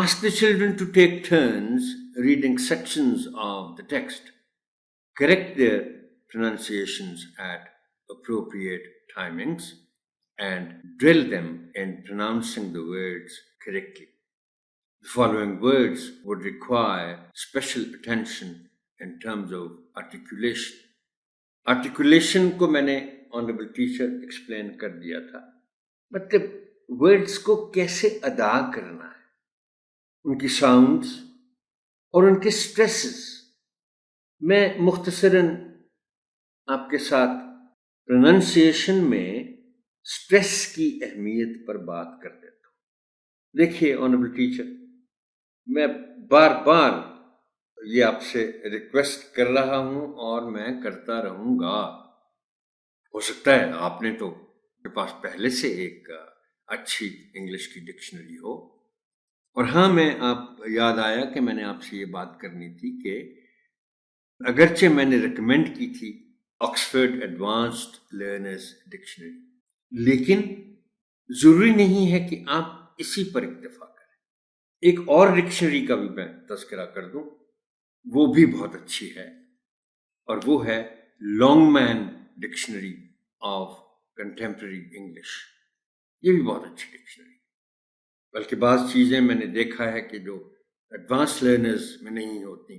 Ask the children to take turns reading sections of the text. Correct their pronunciations at appropriate timings and drill them in pronouncing the words correctly. The following words would require special attention in terms of articulation. Articulation को मैंने honourable teacher explain कर दिया था, मतलब words को कैसे अदा करना है, उनकी साउंड्स और उनके स्ट्रेसेस। मैं मुख्तसरन आपके साथ प्रोनंसिएशन में स्ट्रेस की अहमियत पर बात कर देता हूँ। देखिए ऑनरेबल टीचर, मैं बार बार ये आपसे रिक्वेस्ट कर रहा हूँ और मैं करता रहूँगा। हो सकता है आपने तो मेरे पास पहले से एक अच्छी इंग्लिश की डिक्शनरी हो, और हाँ, मैं आप याद आया कि मैंने आपसे ये बात करनी थी कि अगरचे मैंने रिकमेंड की थी ऑक्सफोर्ड एडवांस्ड लर्नर्स डिक्शनरी, लेकिन ज़रूरी नहीं है कि आप इसी पर इक्तफा करें। एक और डिक्शनरी का भी मैं तज़किरा कर दूं, वो भी बहुत अच्छी है, और वो है Longman dictionary of contemporary English. ये भी बहुत अच्छी डिक्शनरी, बल्कि बाज़ चीज़ें मैंने देखा है कि जो एडवांस लर्नर्स में नहीं होती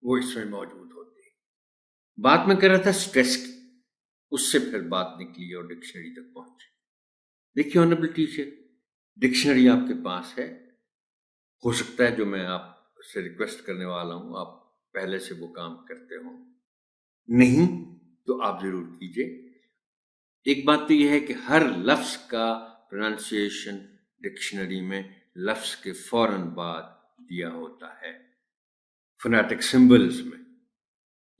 वो इसमें मौजूद होती है। बात मैं कर रहा था स्ट्रेस की, उससे फिर बात निकली और डिक्शनरी तक पहुंची। देखिए ऑनरेबल टीचर, डिक्शनरी आपके पास है, हो सकता है जो मैं आपसे रिक्वेस्ट करने वाला हूं आप पहले से वो काम करते हो, नहीं तो आप जरूर कीजिए। एक बात तो यह है कि हर लफ्ज का प्रोनाउंसिएशन डिक्शनरी में लफ्ज के फौरन बाद दिया होता है फोनेटिक सिंबल्स में।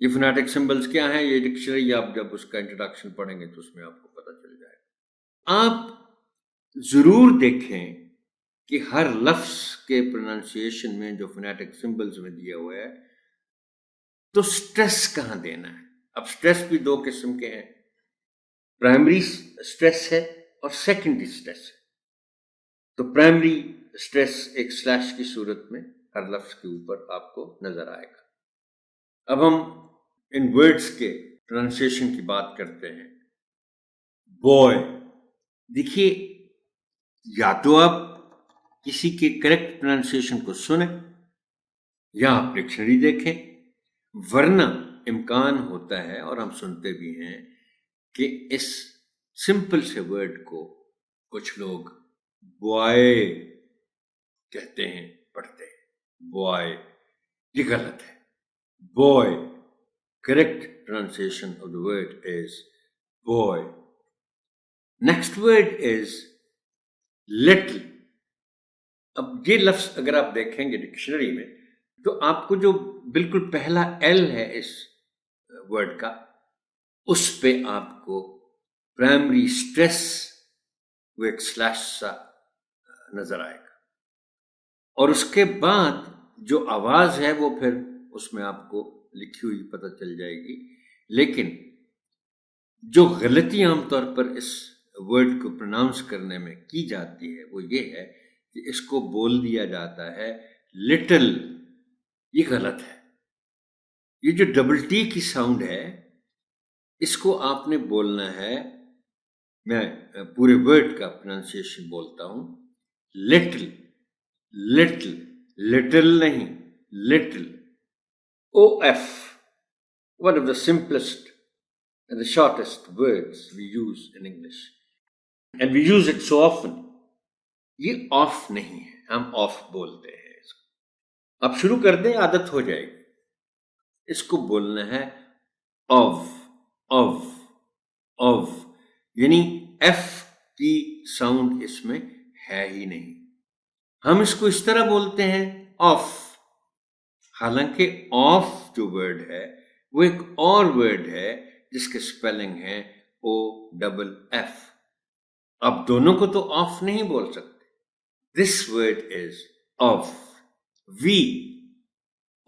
ये फोनेटिक सिंबल्स क्या हैं, ये डिक्शनरी आप जब उसका इंट्रोडक्शन पढ़ेंगे तो उसमें आपको पता चल जाएगा। आप जरूर देखें कि हर लफ्ज के प्रोनाउंसिएशन में जो फोनेटिक सिंबल्स में दिया हुआ है तो स्ट्रेस कहाँ देना है। अब स्ट्रेस भी दो किस्म के हैं, प्राइमरी स्ट्रेस है और सेकेंडरी स्ट्रेस है। तो प्राइमरी स्ट्रेस एक स्लैश की सूरत में हर लफ्ज के ऊपर आपको नजर आएगा। अब हम इन वर्ड्स के प्रोनाउंसिएशन की बात करते हैं। बॉय, देखिए या तो आप किसी के करेक्ट प्रोनाउंसिएशन को सुने या आप डिक्शनरी देखें, वरना इम्कान होता है और हम सुनते भी हैं कि इस सिंपल से वर्ड को कुछ लोग बॉय कहते हैं, पढ़ते हैं बॉय। ये गलत है। Boy, correct pronunciation of the word is boy. Next word is little. अब ये लफ्ज अगर आप देखेंगे डिक्शनरी में तो आपको जो बिल्कुल पहला एल है इस वर्ड का, उस पे आपको प्राइमरी स्ट्रेस वो एक स्लैश सा नजर आएगा, और उसके बाद जो आवाज है वो फिर उसमें आपको लिखी हुई पता चल जाएगी। लेकिन जो गलती आमतौर पर इस वर्ड को प्रोनाउंस करने में की जाती है वो ये है कि इसको बोल दिया जाता है लिटिल। ये गलत है। ये जो डबल टी की साउंड है इसको आपने बोलना है, मैं पूरे वर्ड का प्रोनाउंसिएशन बोलता हूं, लिटिल। लिटिल, लिटिल नहीं, little. OF, one of the simplest and the shortest words we use in English, and we use it so often. ये ऑफ नहीं है, हम ऑफ बोलते हैं इसको। आप शुरू कर दें, आदत हो जाएगी। इसको बोलना है ऑफ, ऑफ, ऑफ, यानी एफ की साउंड इसमें है ही नहीं। हम इसको इस तरह बोलते हैं ऑफ, हालांकि ऑफ जो वर्ड है वो एक और वर्ड है जिसके स्पेलिंग है OFF। अब दोनों को तो ऑफ नहीं बोल सकते। This word is off. We,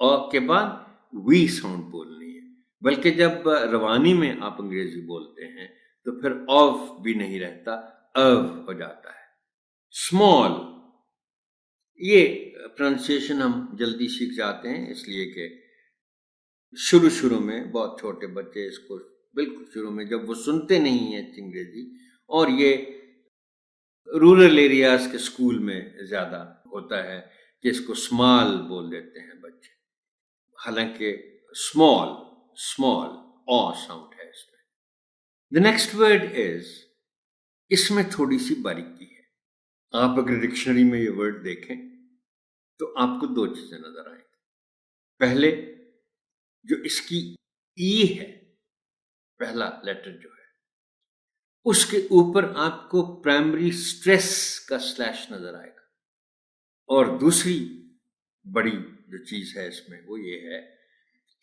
और के बाद वी साउंड बोलनी है, बल्कि जब रवानी में आप अंग्रेजी बोलते हैं तो फिर ऑफ भी नहीं रहता, अव हो जाता है। स्मॉल, یہ پروننسیشن ہم جلدی سیکھ جاتے ہیں، اس لیے کہ شروع میں بہت چھوٹے بچے اس کو بالکل شروع میں جب وہ سنتے نہیں ہیں انگریزی، اور یہ رورل ایریاز کے اسکول میں زیادہ ہوتا ہے کہ اس کو اسمال بول دیتے ہیں بچے، حالانکہ اسمال ساؤنڈ ہے اس میں۔ دا نیکسٹ ورڈ از، اس میں تھوڑی سی باریکی ہے۔ آپ اگر ڈکشنری میں یہ ورڈ دیکھیں تو آپ کو دو چیزیں نظر آئیں گی۔ پہلے جو اس کی ای ہے، پہلا لیٹر جو ہے، اس کے اوپر آپ کو پرائمری اسٹریس کا سلیش نظر آئے گا، اور دوسری بڑی جو چیز ہے اس میں وہ یہ ہے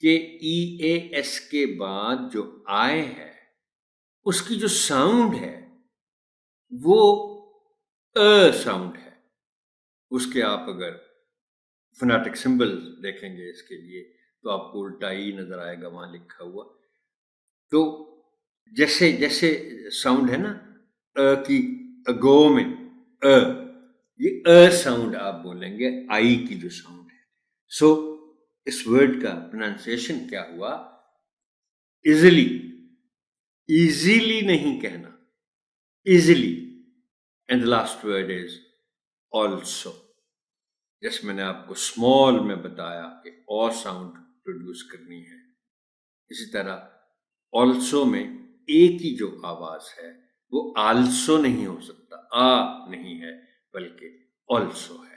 کہ ای اے ایس کے بعد جو آئے ہے اس کی جو ساؤنڈ ہے وہ ساؤنڈ ہے۔ اس کے آپ اگر فونیٹک سمبل دیکھیں گے اس کے لیے تو آپ کو الٹا ای نظر آئے گا وہاں لکھا ہوا۔ تو جیسے ساؤنڈ ہے نا کی گو میں یہ ساؤنڈ آپ بولیں گے آئی کی جو ساؤنڈ ہے۔ سو اس ورڈ کا پروننسیشن کیا ہوا؟ ایزیلی نہیں کہنا، easily, and the last word is also۔ جیسے میں نے آپ کو اسمال میں بتایا کہ او ساؤنڈ پروڈیوس کرنی ہے، اسی طرح آلسو میں اے کی جو آواز ہے وہ آلسو نہیں ہو سکتا، نہیں ہے بلکہ آلسو ہے۔